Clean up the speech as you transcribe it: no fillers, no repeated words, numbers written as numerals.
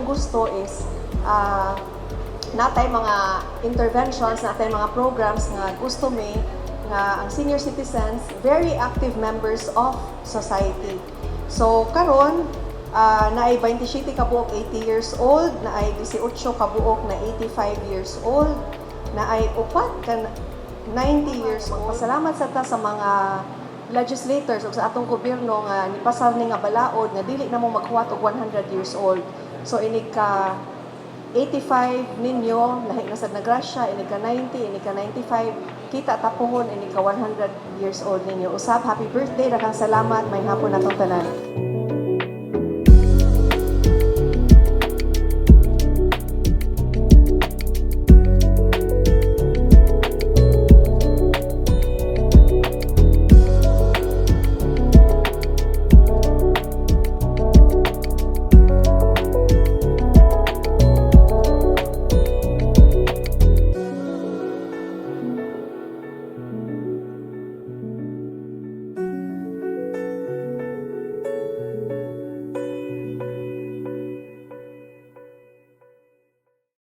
atong gusto is natay mga interventions, natay mga programs nga gusto mi nga ang senior citizens very active members of society. So karon naay 27 ka buok 80 years old, naay 18 ka buok na 85 years old, naay upat ka 90 years old. Pasalamat sa ta sa mga legislators o sa atong gobyerno nga nipasar ni nga balaod nga dili na mo maghuwat og 100 years old. So inig ka 85 ninyo, lahi na sad na grasya, inig ka 90, inig ka 95, kita tapuhon, inig ka 100 years old ninyo. Usab, happy birthday, daghang salamat, may hapon natong tanan.